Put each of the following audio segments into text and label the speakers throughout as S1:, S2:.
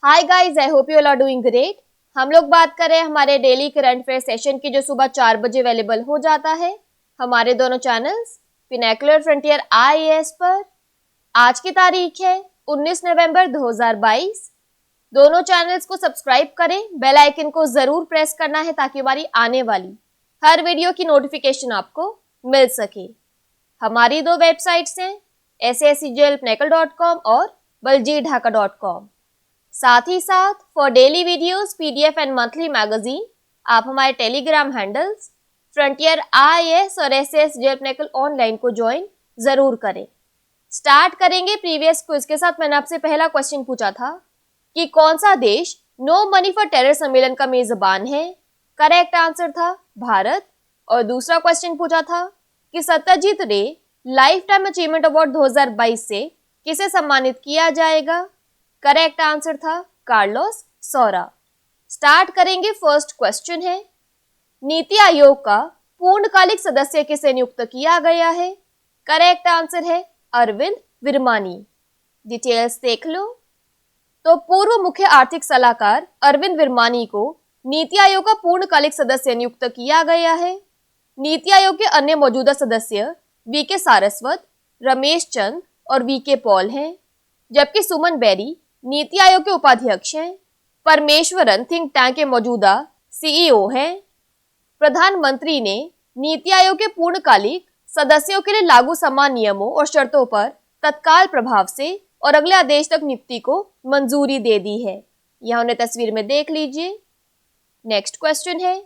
S1: Hi guys, I hope you all are doing great. हम लोग बात कर रहे हैं हमारे डेली करंट अफेयर सेशन की, जो सुबह 4 बजे अवेलेबल हो जाता है हमारे दोनों चैनल्स पिनेकुलर फ्रंटियर आईएएस पर। आज की तारीख है 19 नवंबर 2022। दोनों चैनल्स को सब्सक्राइब करें, बेल आइकन को जरूर प्रेस करना है ताकि हमारी आने वाली हर वीडियो की नोटिफिकेशन आपको मिल सके। हमारी दो वेबसाइट्स हैं sascglpnekal.com और baljeetdhaka.com। साथ ही साथ for daily videos, PDF and monthly magazine आप हमारे टेलीग्राम हैंडल्स फ्रंटियर आईएएस और SASGLPNEKAL ऑनलाइन को ज्वाइन जरूर करें। स्टार्ट करेंगे प्रीवियस क्विज के साथ। मैंने आपसे पहला क्वेश्चन पूछा था कि कौन सा देश नो मनी फॉर टेरर सम्मेलन का मेजबान है। करेक्ट आंसर था भारत। और दूसरा क्वेश्चन पूछा था कि सत्यजीत रे लाइफ टाइम अचीवमेंट अवार्ड 2022 से किसे सम्मानित किया जाएगा। करेक्ट आंसर था कार्लोस सौरा। स्टार्ट करेंगे। फर्स्ट क्वेश्चन है, नीति आयोग का पूर्णकालिक सदस्य किसे नियुक्त किया गया है। करेक्ट आंसर है अरविंद विरमानी। डिटेल्स देख लो। तो पूर्व मुख्य आर्थिक सलाहकार अरविंद विरमानी को नीति आयोग का पूर्णकालिक सदस्य नियुक्त किया गया है। नीति आयोग के अन्य मौजूदा सदस्य वीके सारस्वत, रमेश चंद और वीके पॉल हैं, जबकि सुमन बेरी नीति आयोग के उपाध्यक्ष हैं। परमेश्वरन थिंक टैंक के मौजूदा सीईओ हैं। प्रधानमंत्री ने नीति आयोग के पूर्णकालिक सदस्यों के लिए लागू समान नियमों और शर्तों पर तत्काल प्रभाव से और अगले आदेश तक नियुक्ति को मंजूरी दे दी है। यह उन्हें तस्वीर में देख लीजिए। नेक्स्ट क्वेश्चन है,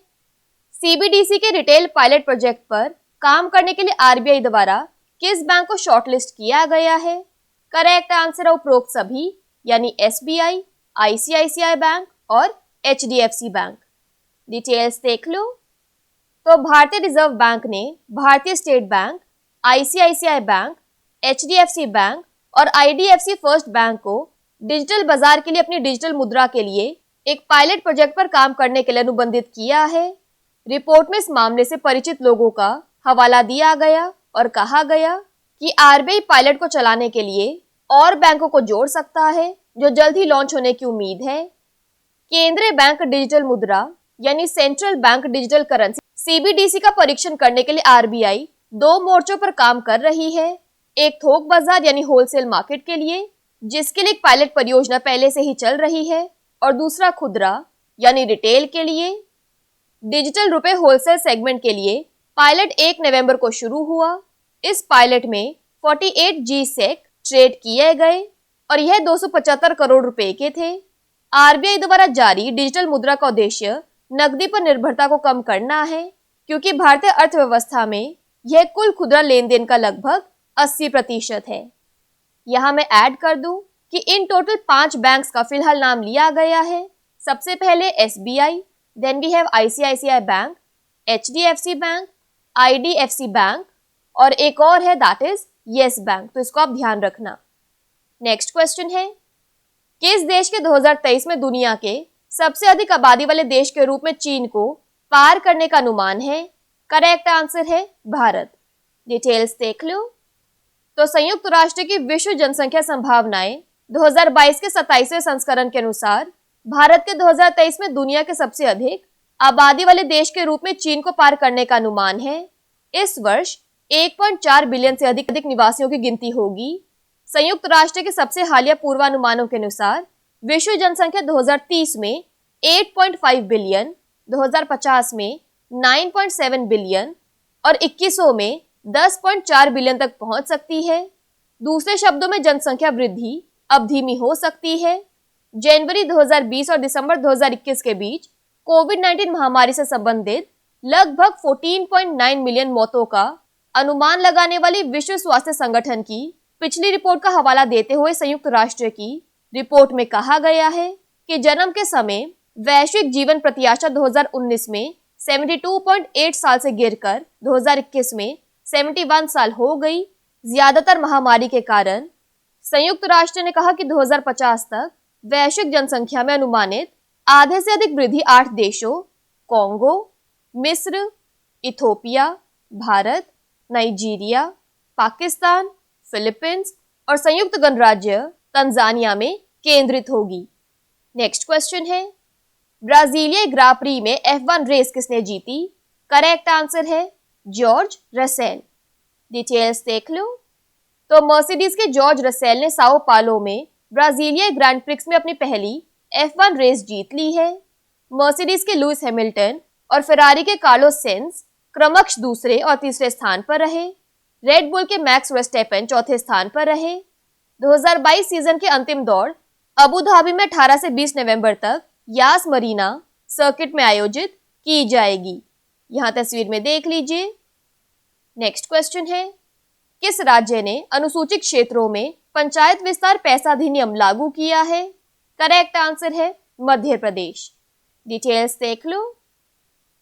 S1: सीबीडीसी के रिटेल पायलट प्रोजेक्ट पर काम करने के लिए आरबीआई द्वारा किस बैंक को शॉर्टलिस्ट किया गया है। करेक्ट आंसर है उपरोक्त सभी, यानी एसबीआई, आईसीआईसीआई बैंक और एचडीएफसी बैंक। डिटेल्स देख लो। तो भारतीय रिजर्व बैंक ने भारतीय state bank, ICICI bank, HDFC bank और आईडीएफसी फर्स्ट बैंक को डिजिटल बाजार के लिए अपनी डिजिटल मुद्रा के लिए एक पायलट प्रोजेक्ट पर काम करने के लिए अनुबंधित किया है। रिपोर्ट में इस मामले से परिचित लोगों का हवाला दिया गया और कहा गया कि आरबीआई पायलट को चलाने के लिए और बैंकों को जोड़ सकता है, जो जल्द ही लॉन्च होने की उम्मीद है। केंद्रीय बैंक डिजिटल मुद्रा यानी central bank digital currency CBDC का परीक्षण करने के लिए आरबीआई दो मोर्चों पर काम कर रही है। एक थोक बाजार यानी होलसेल मार्केट के लिए, जिसके लिए एक पायलट परियोजना पहले से ही चल रही है, और दूसरा खुदरा यानी रिटेल के लिए। डिजिटल रुपए होलसेल सेगमेंट के लिए पायलट 1 नवंबर को शुरू हुआ। इस पायलट में 48 जी-सेक ट्रेड किए गए और यह 275 करोड़ रुपए के थे। आरबीआई द्वारा जारी डिजिटल मुद्रा का उद्देश्य नकदी पर निर्भरता को कम करना है, क्योंकि भारतीय अर्थव्यवस्था में यह कुल खुदरा लेन देन का लगभग 80% है। यहाँ मैं ऐड कर दूं कि इन टोटल 5 बैंक्स का फिलहाल नाम लिया गया है। सबसे पहले SBI, then we have ICICI bank, HDFC bank, IDFC bank और एक और है दैट इज येस बैंक। तो इसको आप ध्यान रखना। नेक्स्ट क्वेश्चन है, किस देश के 2023 में दुनिया के सबसे अधिक आबादी वाले देश के रूप में चीन को पार करने का अनुमान है। करेक्ट आंसर है भारत। डिटेल्स देख लो। तो संयुक्त राष्ट्र की विश्व जनसंख्या संभावनाएं 2022 के 27वें संस्करण के अनुसार भारत के 2023 में दुनिया के सबसे अधिक आबादी वाले देश के रूप में चीन को पार करने का अनुमान है। इस वर्ष 1.4 बिलियन से अधिक निवासियों की गिनती होगी। संयुक्त राष्ट्र के सबसे हालिया पूर्वानुमानों के अनुसार विश्व जनसंख्या 2030 में 8.5 बिलियन, 2050 में 9.7 बिलियन और 2100 में 10.4 बिलियन तक पहुंच सकती है। दूसरे शब्दों में जनसंख्या वृद्धि अब धीमी हो सकती है। जनवरी 2020 और दिसंबर 2021 के बीच कोविड-19 महामारी से संबंधित लगभग 14.9 मिलियन मौतों का अनुमान लगाने वाली विश्व स्वास्थ्य संगठन की पिछली रिपोर्ट का हवाला देते हुए संयुक्त राष्ट्र की रिपोर्ट में कहा गया है कि जन्म के समय वैश्विक जीवन प्रत्याशा 2019 में 72.8 साल से गिरकर 2021 में 71 साल हो गई। ज्यादातर महामारी के कारण संयुक्त राष्ट्र ने कहा कि 2050 तक वैश्विक जनसंख्या में अनुमानित आधे से अधिक वृद्धि 8 देशों कोंगो, मिस्र, Ethiopia, Bharat, Nigeria, Pakistan, Philippines और संयुक्त गणराज्य तंजानिया में केंद्रित होगी। नेक्स्ट क्वेश्चन है, ब्राजीलिया ग्रां प्री में F1 रेस किसने जीती? करेक्ट आंसर है जॉर्ज रसेल। डिटेल्स देख लो। तो मर्सिडीज के जॉर्ज रसेल ने साओ पालो में ब्राजीलिया ग्रैंड प्रिक्स में अपनी पहली F1 रेस जीत ली है। मर्सिडीज के लुइस हैमिल्टन और फेरारी के कार्लोस सेंज क्रमश दूसरे और तीसरे स्थान पर रहे। रेड बुल के मैक्स वर्स्टेपन चौथे स्थान पर रहे। 2022 सीजन के अंतिम दौड़ अबू धाबी में 18 से 20 नवंबर तक यास मरीना सर्किट में आयोजित की जाएगी। यहां तस्वीर में देख लीजिए। नेक्स्ट क्वेश्चन है, किस राज्य ने अनुसूचित क्षेत्रों में पंचायत विस्तार पैसा अधिनियम लागू किया है? करेक्ट आंसर है मध्य प्रदेश। डिटेल्स देख लो।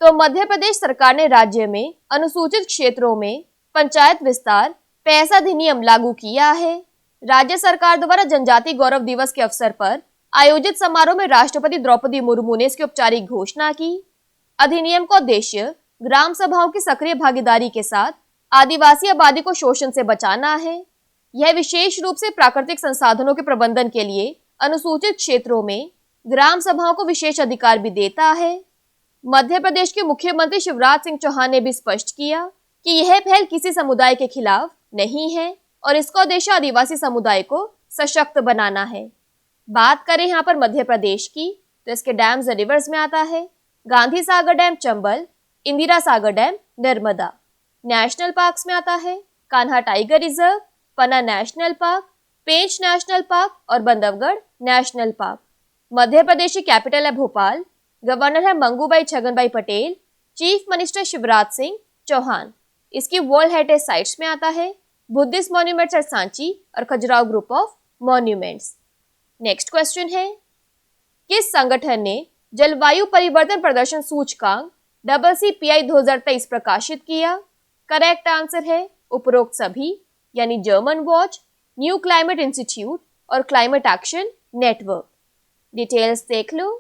S1: तो मध्य प्रदेश सरकार ने राज्य में अनुसूचित क्षेत्रों में पंचायत विस्तार पैसा अधिनियम लागू किया है। राज्य सरकार द्वारा जनजाति गौरव दिवस के अवसर पर आयोजित समारोह में राष्ट्रपति द्रौपदी मुर्मू ने इसकी औपचारिक घोषणा की। अधिनियम का उद्देश्य ग्राम सभाओं की सक्रिय भागीदारी के साथ आदिवासी आबादी को शोषण से बचाना है। यह विशेष रूप से प्राकृतिक संसाधनों के प्रबंधन के लिए अनुसूचित क्षेत्रों में ग्राम सभाओं को विशेष अधिकार भी देता है। मध्य प्रदेश के मुख्यमंत्री शिवराज सिंह चौहान ने भी स्पष्ट किया कि यह पहल किसी समुदाय के खिलाफ नहीं है और इसका उद्देश्य आदिवासी समुदाय को सशक्त बनाना है। बात करें यहाँ पर मध्य प्रदेश की, तो इसके डैम्स रिवर्स में आता है Gandhi Sagar dam Chambal, Indira Sagar dam Narmada. National parks में आता है कान्हा टाइगर रिजर्व, पन्ना नेशनल पार्क, पेंच नेशनल पार्क और बंधवगढ़ नेशनल पार्क। मध्य प्रदेश की कैपिटल है भोपाल। गवर्नर है मंगूभाई छगनभाई पटेल। Chief minister Shivraj Singh Chouhan. इसकी वर्ल्ड हेरिटेज साइट्स में आता है बुद्धिस्ट मॉन्यूमेंट्स एट सांची और Khajuraho group of monuments. Next question है, किस संगठन ने जलवायु परिवर्तन प्रदर्शन सूचकांक CCPI 2023 प्रकाशित किया? करेक्ट आंसर है उपरोक्त सभी, यानी German watch, New Climate Institute और क्लाइमेट एक्शन नेटवर्क। डिटेल्स देख लो।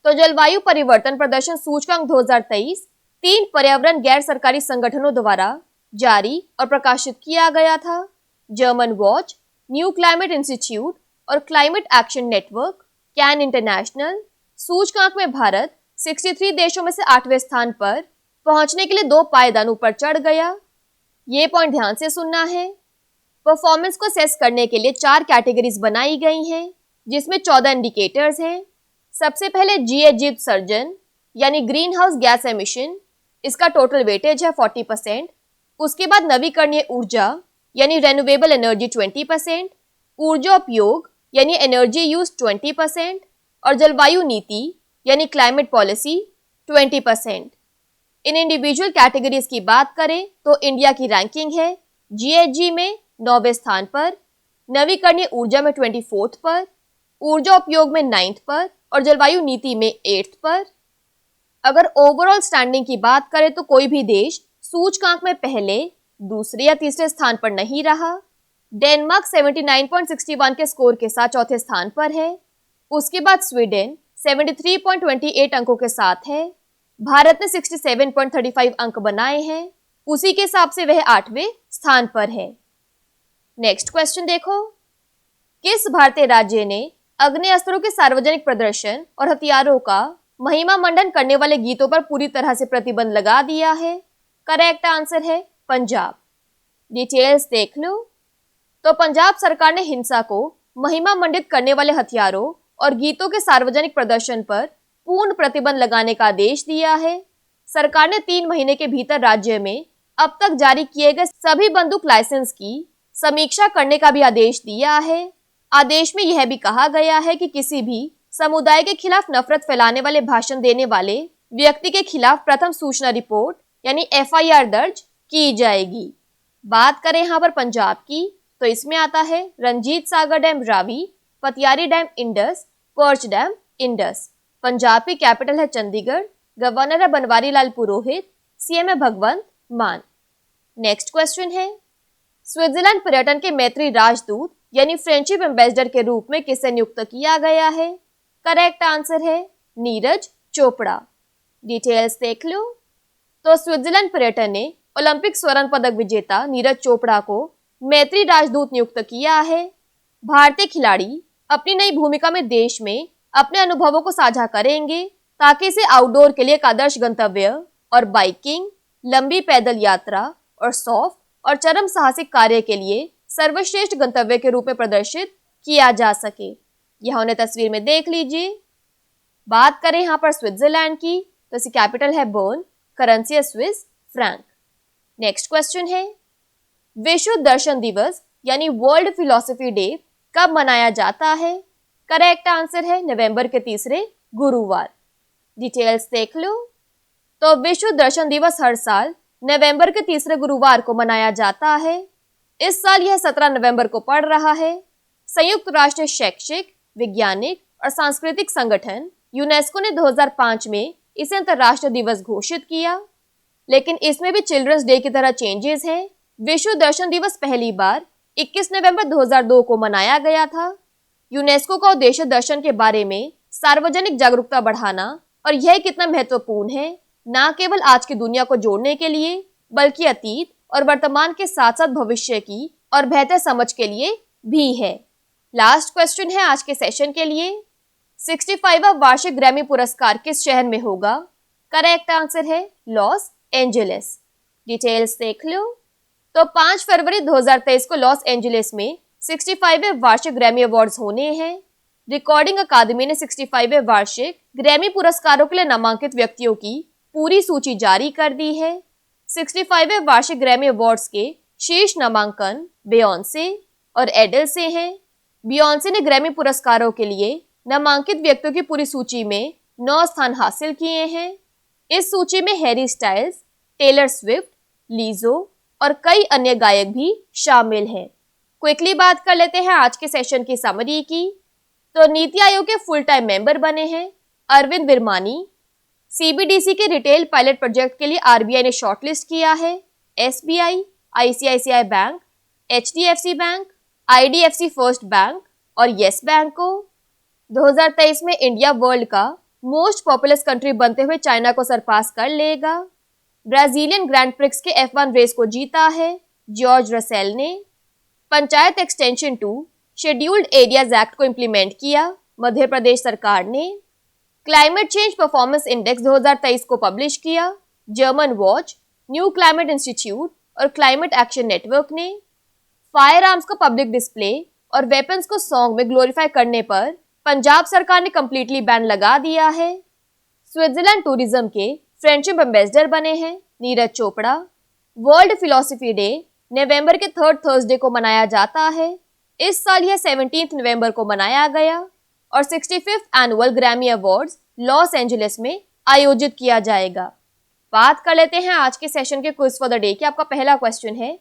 S1: तो जलवायु परिवर्तन प्रदर्शन सूचकांक 2023 3 पर्यावरण गैर सरकारी संगठनों द्वारा जारी और प्रकाशित किया गया था। Germanwatch, New Climate Institute और Climate Action Network CAN International. सूचकांक में भारत 63 देशों में से 8वें स्थान पर पहुंचने के लिए 2 पायदान ऊपर चढ़ गया। ये पॉइंट ध्यान से सुनना है। परफॉर्मेंस को असेस करने के लिए 4 कैटेगरीज बनाई गई हैं, जिसमें 14 इंडिकेटर्स हैं। सबसे पहले GHG उत्सर्जन यानी ग्रीन हाउस गैस एमिशन, इसका टोटल वेटेज है 40%। उसके बाद नवीकरणीय ऊर्जा यानी रेन्यूएबल एनर्जी 20%, ऊर्जा उपयोग यानी एनर्जी यूज 20% और जलवायु नीति यानी क्लाइमेट पॉलिसी 20%। इन इंडिविजुअल कैटेगरीज की बात करें तो इंडिया की रैंकिंग है GHG में 9वें स्थान पर, नवीकरणीय ऊर्जा में 24th पर, ऊर्जा उपयोग में 9th पर और जलवायु नीति में 8th पर। अगर ओवरऑल स्टैंडिंग की बात करें तो कोई भी देश सूचकांक में पहले, दूसरे या तीसरे स्थान पर नहीं रहा। डेनमार्क 79.61 के स्कोर के साथ चौथे स्थान पर है। उसके बाद स्वीडन 73.28 अंकों के साथ है। भारत ने 67.35 अंक बनाए हैं, उसी के हिसाब से वह 8वें स्थान पर है। नेक्स्ट क्वेश्चन देखो, किस भारतीय राज्य ने अग्नेयास्त्रों के सार्वजनिक प्रदर्शन और हथियारों का महिमा मंडन करने वाले गीतों पर पूरी तरह से प्रतिबंध लगा दिया है? करेक्ट आंसर है पंजाब। डिटेल्स देख लो। तो पंजाब सरकार ने हिंसा को महिमा मंडित करने वाले हथियारों और गीतों के सार्वजनिक प्रदर्शन पर पूर्ण प्रतिबंध लगाने का आदेश दिया है। सरकार ने 3 महीने के भीतर राज्य में अब तक जारी किए गए सभी बंदूक लाइसेंस की समीक्षा करने का भी आदेश दिया है। आदेश में यह भी कहा गया है कि किसी भी समुदाय के खिलाफ नफरत फैलाने वाले भाषण देने वाले व्यक्ति के खिलाफ प्रथम सूचना रिपोर्ट यानी FIR दर्ज की जाएगी। बात करें यहाँ पर पंजाब की, तो इसमें आता है Ranjit Sagar dam Ravi, Patiari dam Indus, Parch dam Indus. Punjab की कैपिटल है चंडीगढ़। गवर्नर है बनवारी लाल पुरोहित। CM है भगवंत मान। नेक्स्ट क्वेश्चन है, स्विट्जरलैंड पर्यटन के मैत्री राजदूत यानी फ्रेंडशिप एम्बेसडर के रूप में किसे नियुक्त किया गया है? करेक्ट आंसर है नीरज चोपड़ा। डिटेल्स देख लो। तो स्विट्जरलैंड पर्यटन ने ओलंपिक स्वर्ण पदक विजेता नीरज चोपड़ा को मैत्री राजदूत नियुक्त किया है। भारतीय खिलाड़ी अपनी नई भूमिका में देश में अपने अनुभवों को साझा करेंगे ताकि इसे आउटडोर के लिए एक आदर्श गंतव्य और बाइकिंग, लंबी पैदल यात्रा और सॉफ्ट और चरम साहसिक कार्य के लिए सर्वश्रेष्ठ गंतव्य के रूप में प्रदर्शित किया जा सके। यह उन्हें तस्वीर में देख लीजिए। बात करें यहाँ पर स्विट्जरलैंड की, तो इसकी कैपिटल है बर्न, करेंसी है स्विस फ्रैंक। नेक्स्ट क्वेश्चन है, विश्व दर्शन दिवस यानी वर्ल्ड फिलोसफी डे कब मनाया जाता है? करेक्ट आंसर है नवंबर के तीसरे गुरुवार। डिटेल्स देख लो। तो विश्व दर्शन दिवस हर साल नवंबर के तीसरे गुरुवार को मनाया जाता है। इस साल यह 17 नवंबर को पड़ रहा है। संयुक्त राष्ट्र शैक्षिक, वैज्ञानिक और सांस्कृतिक संगठन यूनेस्को ने 2005 में इसे अंतर्राष्ट्रीय दिवस घोषित किया, लेकिन इसमें भी चिल्ड्रंस डे की तरह चेंजेस हैं। विश्व दर्शन दिवस पहली बार 21 नवंबर 2002 को मनाया गया था। यूनेस्को का उद्देश्य दर्शन के बारे में सार्वजनिक जागरूकता बढ़ाना और यह कितना महत्वपूर्ण है, न केवल आज की दुनिया को जोड़ने के लिए बल्कि अतीत और वर्तमान के साथ साथ भविष्य की और बेहतर समझ के लिए भी है। लास्ट क्वेश्चन है आज के सेशन के लिए, 65वां वार्षिक ग्रैमी पुरस्कार किस शहर में होगा? करेक्ट आंसर है लॉस एंजलिस। डिटेल्स देख लो। तो 5 फरवरी 2023 को लॉस एंजलिस में 65वें वार्षिक ग्रैमी अवार्ड्स होने हैं। रिकॉर्डिंग अकादमी ने 65वें वार्षिक ग्रैमी पुरस्कारों के लिए नामांकित व्यक्तियों की पूरी सूची जारी कर दी है। 65वें वार्षिक ग्रैमी अवार्ड्स के शीर्ष नामांकन बियॉन्से और एडल से हैं। बियॉन्से ने ग्रैमी पुरस्कारों के लिए नामांकित व्यक्तियों की पूरी सूची में 9 स्थान हासिल किए हैं। इस सूची में हैरी स्टाइल्स, टेलर स्विफ्ट, लीजो और कई अन्य गायक भी शामिल हैं। क्विकली बात कर लेते हैं आज के सेशन की समरी की। तो नीति आयोग के फुल टाइम मेंबर बने हैं अरविंद विरमानी। सीबीडीसी के रिटेल पायलट प्रोजेक्ट के लिए आरबीआई ने शॉर्टलिस्ट किया है SBI, ICICI bank, HDFC bank, IDFC first bank और येस बैंक को। 2023 में इंडिया वर्ल्ड का मोस्ट पॉपुलस कंट्री बनते हुए चाइना को सरपास कर लेगा। ब्राजीलियन ग्रैंड प्रिक्स के F1 रेस को जीता है जॉर्ज रसेल ने। Panchayat extension 2 scheduled areas act को इम्प्लीमेंट किया मध्य प्रदेश सरकार ने। क्लाइमेट चेंज परफॉर्मेंस इंडेक्स 2023 को पब्लिश किया German watch, New Climate Institute और क्लाइमेट एक्शन नेटवर्क ने। फायर आर्म्स को पब्लिक डिस्प्ले और वेपन्स को सॉन्ग में ग्लोरीफाई करने पर पंजाब सरकार ने कंप्लीटली बैन लगा दिया है। स्विट्जरलैंड टूरिज्म के फ्रेंडशिप एम्बेसडर बने हैं Neeraj Chopra. World philosophy day November के 3rd थर्सडे को मनाया जाता है। इस साल यह 17 नवंबर को मनाया गया और 65th annual Grammy awards Los Angeles में आयोजित किया जाएगा। बात कर लेते हैं आज के सेशन के क्विज फॉर द डे की। आपका पहला क्वेश्चन है,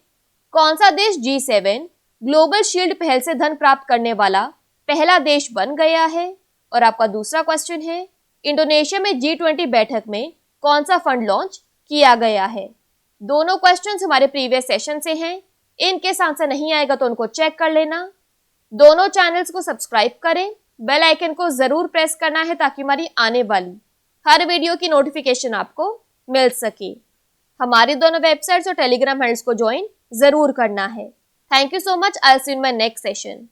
S1: कौन सा देश G7 ग्लोबल शील्ड पहल से धन प्राप्त करने वाला पहला देश बन गया है? और आपका दूसरा क्वेश्चन है, इंडोनेशिया में G20 बैठक में कौन सा फंड लॉन्च किया गया है? दोनों क्वेश्चंस हमारे प्रीवियस सेशन से हैं। इनके आंसर नहीं आएगा तो उनको चेक कर लेना। दोनों चैनल्स को सब्सक्राइब करें, बेल आइकन को जरूर प्रेस करना है ताकि हमारी आने वाली हर वीडियो की नोटिफिकेशन आपको मिल सके। हमारी दोनों वेबसाइट्स और टेलीग्राम हैंडल्स को ज्वाइन जरूर करना है। Thank you so much. I will see you in my next session.